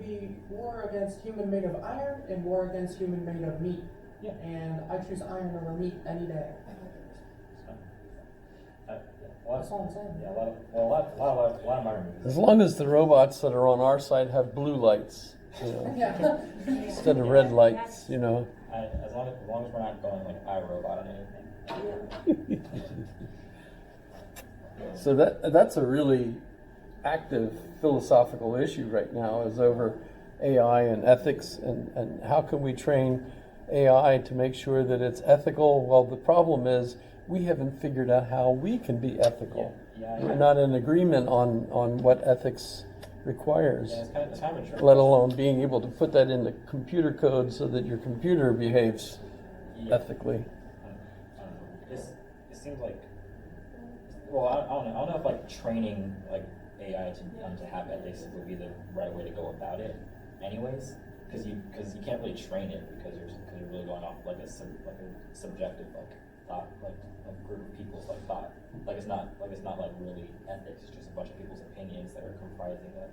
be war against human made of iron and war against human made of meat. Yeah. And I choose iron over meat any day. That's all I'm saying. Yeah, a lot of modern movies. As long as the robots that are on our side have blue lights, you know, Yeah. instead of red lights, you know. As long as we're not going like iRobot on anything. So that's a really active philosophical issue right now, is over AI and ethics, and how can we train AI to make sure that it's ethical. Well, the problem is we haven't figured out how we can be ethical. We're not in agreement on what ethics requires, It's kind of a trick. let alone being able to put that into computer code so that your computer behaves ethically. It seems like, well, I don't know if like training like AI to have ethics would be the right way to go about it, anyways, because you can't really train it because you're really going off like a subjective like thought, like a group of people's like thought, like it's not like really ethics. It's just a bunch of people's opinions that are comprising it.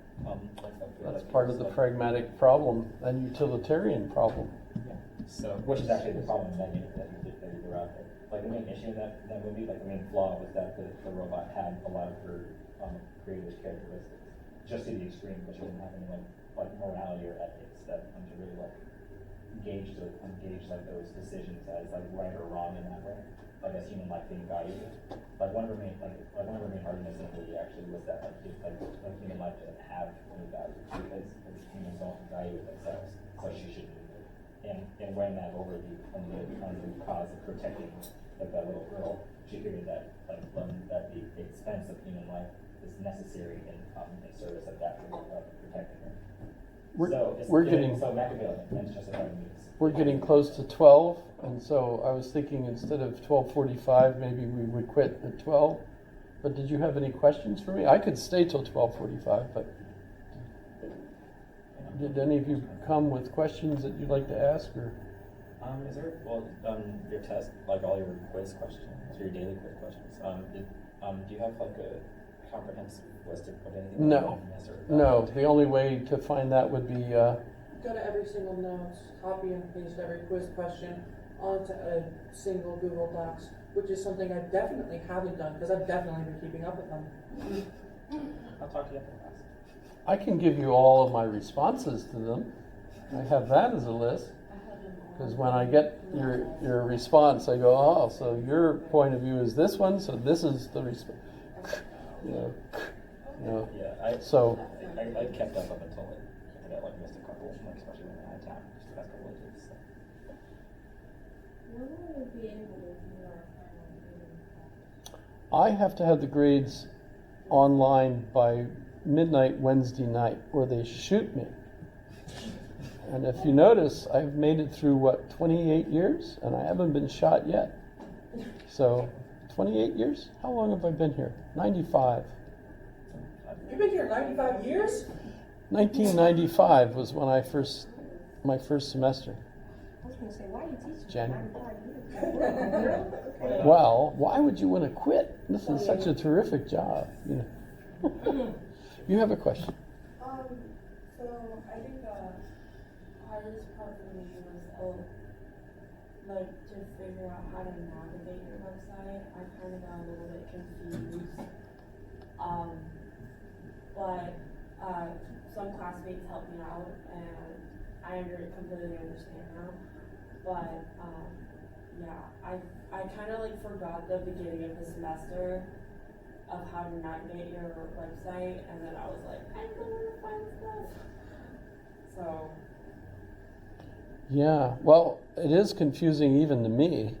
That's part of the pragmatic problem and utilitarian problem. Yeah. So, which is actually the problem that you threw out there. Like the main issue in that movie, like the main flaw was that the robot had a lot of her creative characteristics, just to the extreme, but she didn't have any like morality or ethics that to really like engage like those decisions as like right or wrong in that way, like as human life being valued. Like one of her main arguments in the movie actually was that like human life doesn't have any value because humans don't value it themselves, so she shouldn't. And weighing that over the cause of protecting like that little girl, she figured that that the expense of human life is necessary in service of that protecting her. We're getting Machiavellian, and it's justified means. We're getting close to 12, and so I was thinking instead of 12:45, maybe we would quit at 12. But did you have any questions for me? I could stay till 12:45, but did any of you come with questions that you'd like to ask, or? Is there your test, like all your quiz questions, your daily quiz questions? Do you have like a comprehensive list of anything? No. The only way to find that would be Go to every single notes, copy and paste every quiz question onto a single Google Docs, which is something I definitely haven't done because I've definitely been keeping up with them. I'll talk to you after class. I can give you all of my responses to them. I have that as a list. Because when I get your response, I go, oh, so your point of view is this one, so this is the response. Yeah, I kept up until I got like missed a couple, like especially when I had time, just the past couple of days. So. When will we be able to do our final I have to have the grades online by midnight Wednesday night, or they shoot me. And if you notice, I've made it through, 28 years? And I haven't been shot yet. So, 28 years? How long have I been here? 95. You've been here 95 years? 1995 was when my first semester. I was going to say, why are you teaching? January. 95 years? Well, why would you want to quit? This is such a terrific job. You have a question? So I think the hardest part for me was like to figure out how to navigate your website. I kind of got a little bit confused. But some classmates helped me out, and I completely understand now. But yeah, I kind of like forgot the beginning of the semester of how to navigate your website, and then I was like, I don't know where to find stuff. So. Yeah, well, it is confusing even to me.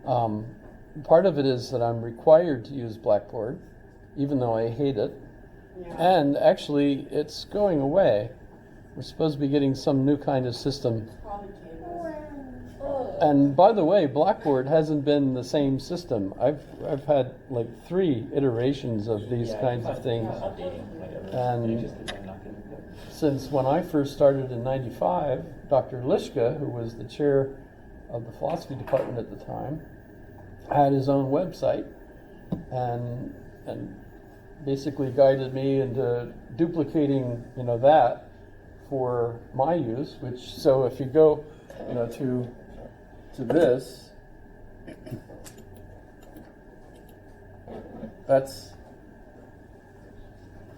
Part of it is that I'm required to use Blackboard, even though I hate it. Yeah. And actually, it's going away. We're supposed to be getting some new kind of system. Probably And by the way, Blackboard hasn't been the same system. I've had like 3 iterations of these kinds of things. And since when I first started in 95, Dr. Lishka, who was the chair of the philosophy department at the time, had his own website, and basically guided me into duplicating, that for my use, which, so if you go, to this, that's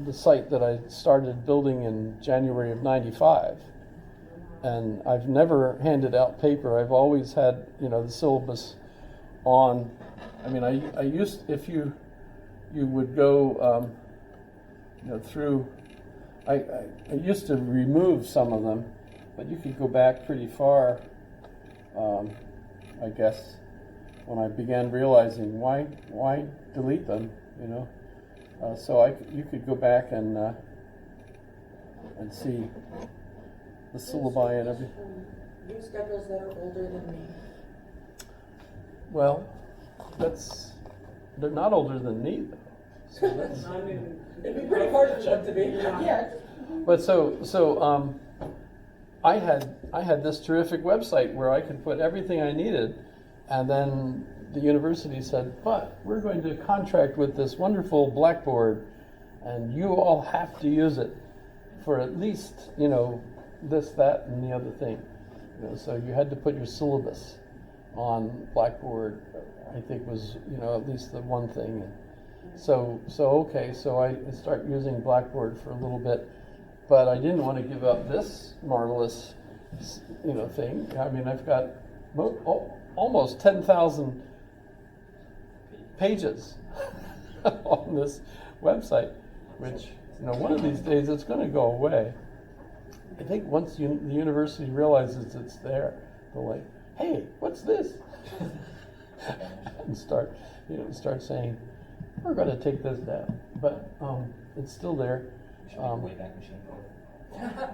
the site that I started building in January of '95. And I've never handed out paper. I've always had, the syllabus on. I mean, I used, if you would go, through, I used to remove some of them, but you could go back pretty far, I guess, when I began realizing why delete them, so you could go back and see the syllabi and everything. New schedules that are older than me. Well, they're not older than me, though. So that's, I mean, It'd be pretty hard for them to be. Yeah. but I had this terrific website where I could put everything I needed, and then the university said, but we're going to contract with this wonderful Blackboard, and you all have to use it for at least, this, that, and the other thing. So you had to put your syllabus on Blackboard, I think was, at least the one thing. And so I start using Blackboard for a little bit, but I didn't want to give up this marvelous, thing. I mean, I've got almost 10,000 pages on this website, which, one of these days it's going to go away. I think once the university realizes it's there, they'll like, hey, what's this? And start saying, we're going to take this down. But it's still there. Should make a Wayback Machine.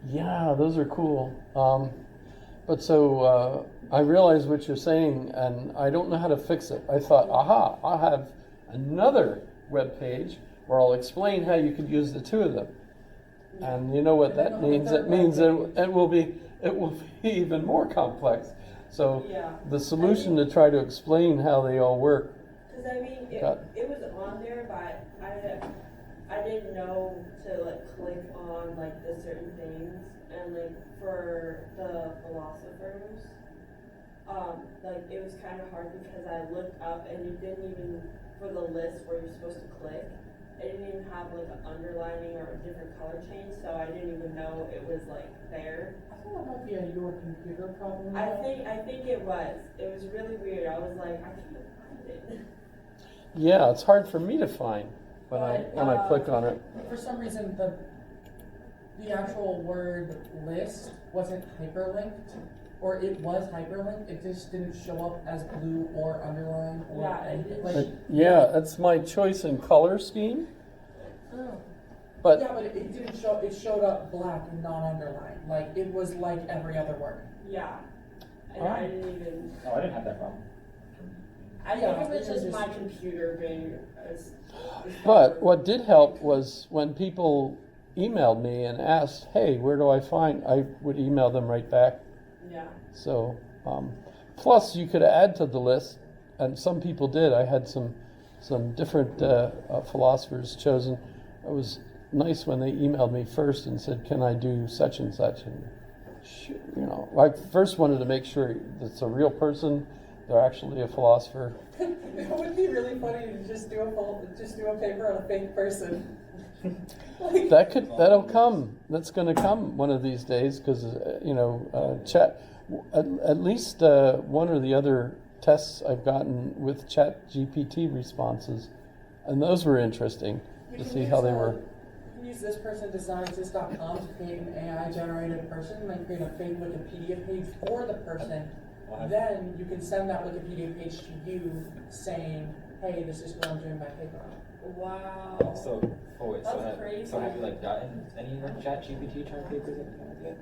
Yeah, those are cool. But so I realize what you're saying, and I don't know how to fix it. I thought, aha, I'll have another web page where I'll explain how you could use the two of them. And you know what that means? It means it will be even more complex. So Yeah. the solution to try to explain how they all work. Because I mean, Got- it was on there, but I didn't know to click on the certain things, and for the philosophers, it was kind of hard because I looked up and you didn't even, for the list where you're supposed to click, it didn't even have an underlining or a different color change, so I didn't even know it was there. I think that might be your computer problem. I think it was. It was really weird. I was like, I can't find it. Yeah, it's hard for me to find when I click on it. For some reason, the actual word list wasn't hyperlinked, or it was hyperlinked. It just didn't show up as blue or underlined or Yeah, it anything. didn't. Like, Yeah, that's my choice in color scheme. oh. But Yeah, but it didn't show. It showed up black and non-underlined. Like it was like every other word. Yeah. And Oh. I didn't even. Oh, I didn't have that problem. I Yeah, think it was it was just my just- computer being. But what did help was when people emailed me and asked, hey, where do I find, I would email them right back. Yeah. So, plus you could add to the list, and some people did. I had some different philosophers chosen. It was nice when they emailed me first and said, can I do such and such? And, I first wanted to make sure it's a real person, they're actually a philosopher. It would be really funny to just do a paper on a fake person. Like, That'll come. That's going to come one of these days because chat. At least one or the other tests I've gotten with Chat GPT responses, and those were interesting you to can see use, how they were. You can use this person designsys.com to create an AI generated person, like create a fake Wikipedia page for the person. Then you can send that Wikipedia page to you saying, hey, this is what I'm doing my paper on. Wow. Wait, That's crazy. so have you gotten any Chat GPT term papers yet?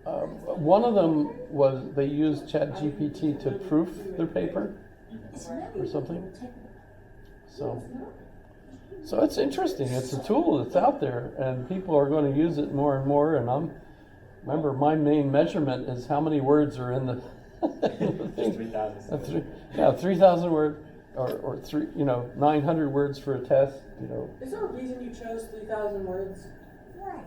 One of them was they used Chat GPT to proof their paper or something. So it's interesting. It's a tool that's out there, and people are going to use it more and more. And remember, my main measurement is how many words are in the, in the thing. 3,000. 3,000 words. or 900 words for a test, Is there a reason you chose 3,000 words? Right.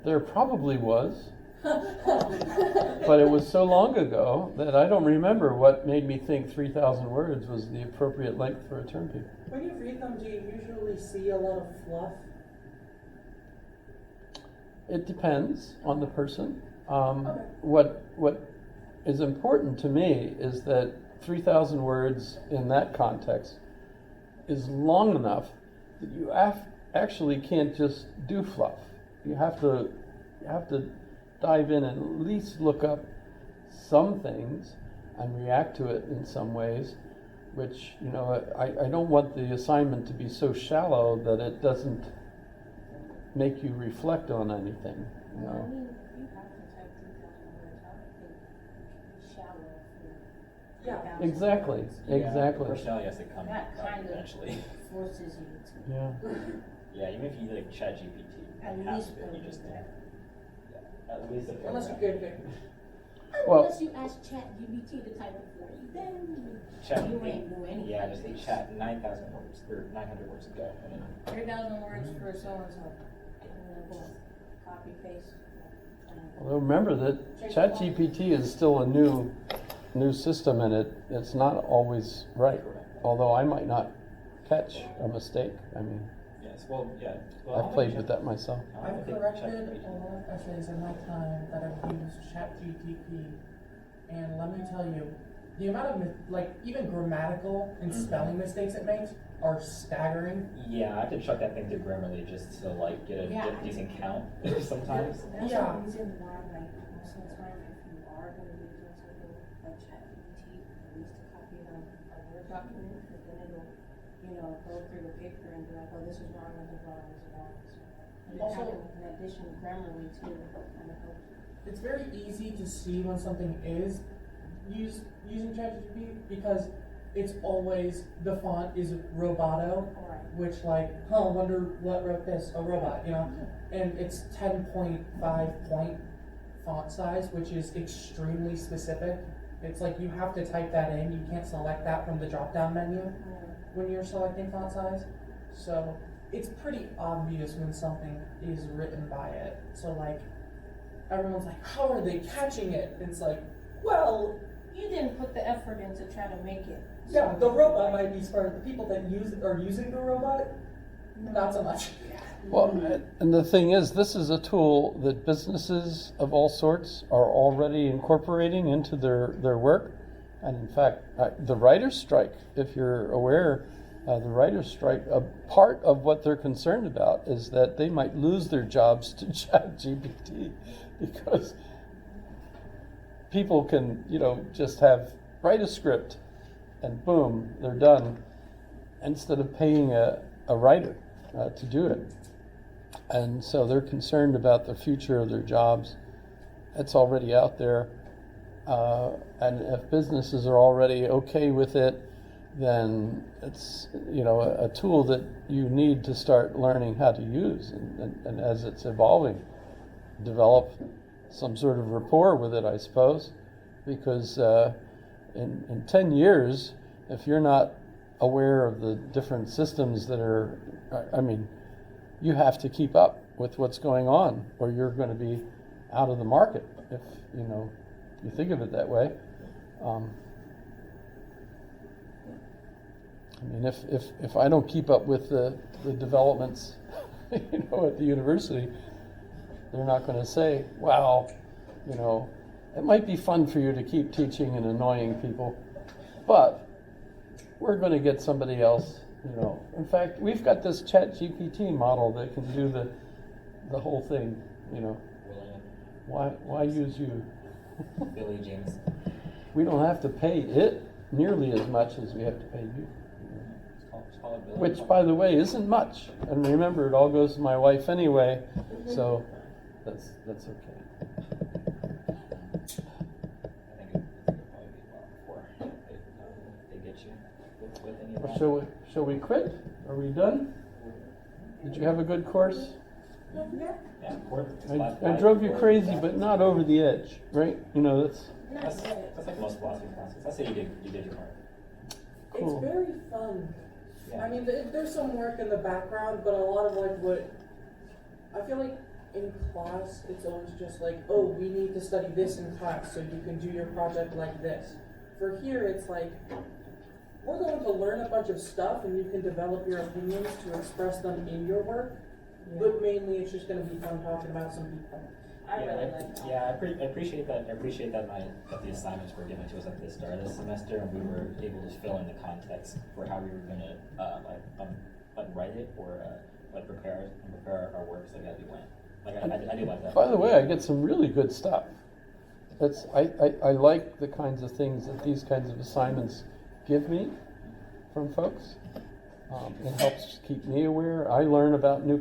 there probably was, but it was so long ago that I don't remember what made me think 3,000 words was the appropriate length for a term paper. When you read them, do you usually see a lot of fluff? It depends on the person. Okay. What is important to me is that 3,000 words in that context is long enough that you actually can't just do fluff. You have to dive in and at least look up some things and react to it in some ways, which, I don't want the assignment to be so shallow that it doesn't make you reflect on anything, Well, I mean, you have to type 3,000 words. I would think shallow for Yeah. 3,000 Exactly, words. exactly. Personality has to come That out kind of eventually. forces you to. Yeah. Yeah, even if you like ChatGPT, At half least of it you just put it think. Yeah, at least a Unless you paragraph. could pick. Well- Unless you ask ChatGPT to type it for you, then Chat, you ain't do anything. yeah, just say chat 9,000 words or 900 words ago. And then 3,000 words for so and so. And then boom, copy paste. Although remember that ChatGPT is still a new system, and it's not always right. Although I might not catch a mistake. I mean, yes, well, yeah. Well, I I've don't played think with that myself. I don't I've think corrected ChatGPT a lot of essays in my time that I've used ChatGPT, and let me tell you, the amount of even grammatical and Mhm. spelling mistakes it makes are staggering. Yeah, I have to chuck that thing to Grammarly just to like get a Yeah. decent count sometimes. That's Yeah. the reason why, like, most of the time, if you are going to be doing something like ChatGPT, at least to copy it on a Word document, because then it'll, go through the paper and be like, oh, this is wrong, this is wrong, this is wrong. And then Also- having, in addition, Grammarly too, kind of helps. It's very easy to see when something is using ChatGPT because it's always the font is Roboto, Alright. which I wonder what wrote this, a robot, and it's 10.5 point font size, which is extremely specific. It's like you have to type that in, you can't select that from the drop down menu when you're selecting font size. So it's pretty obvious when something is written by it. So everyone's like, how are they catching it? It's like, well, You didn't put the effort in to try to make it. yeah, the robot might be smart. The people that are using the robot, not so much. Well, and the thing is, this is a tool that businesses of all sorts are already incorporating into their work. And in fact, the writer's strike, if you're aware, the writer's strike, a part of what they're concerned about is that they might lose their jobs to ChatGPT because people can, just write a script and boom, they're done, instead of paying a writer to do it. And so they're concerned about the future of their jobs. It's already out there. And if businesses are already okay with it, then it's a tool that you need to start learning how to use. And as it's evolving, develop some sort of rapport with it, I suppose. Because in 10 years, if you're not aware of the different systems that are, you have to keep up with what's going on, or you're going to be out of the market, if you think of it that way. If I don't keep up with the developments, at the university, they're not going to say, "Wow, it might be fun for you to keep teaching and annoying people, but we're going to get somebody else." In fact, we've got this ChatGPT model that can do the whole thing. William, Why use you? Billy James. We don't have to pay it nearly as much as we have to pay you. Just call it Billy. Which, by the way, isn't much. And remember, it all goes to my wife anyway, so that's okay. I think it would probably be a lot before they get you with any of Well, that. shall we quit? Are we done? Did you have a good course? Yeah, I drove you crazy, but not over the edge, right? That's That's like most philosophy classes. I say you did your part. Cool. It's very fun. Yeah. I mean, there's some work in the background, but a lot of like what, I feel like in class, it's always just like, oh, we need to study this in class so you can do your project like this. For here, it's like, we're going to learn a bunch of stuff and you can develop your opinions to express them in your work, but mainly it's just gonna be fun talking about some people. I really like that. Yeah, I appreciate that. I appreciate that the assignments were given to us at the start of the semester, and we were able to fill in the context for how we were gonna write it or prepare our works like as we went. Like I do like that. By the way, I get some really good stuff. I like the kinds of things that these kinds of assignments give me from folks. It helps keep me aware. I learn about new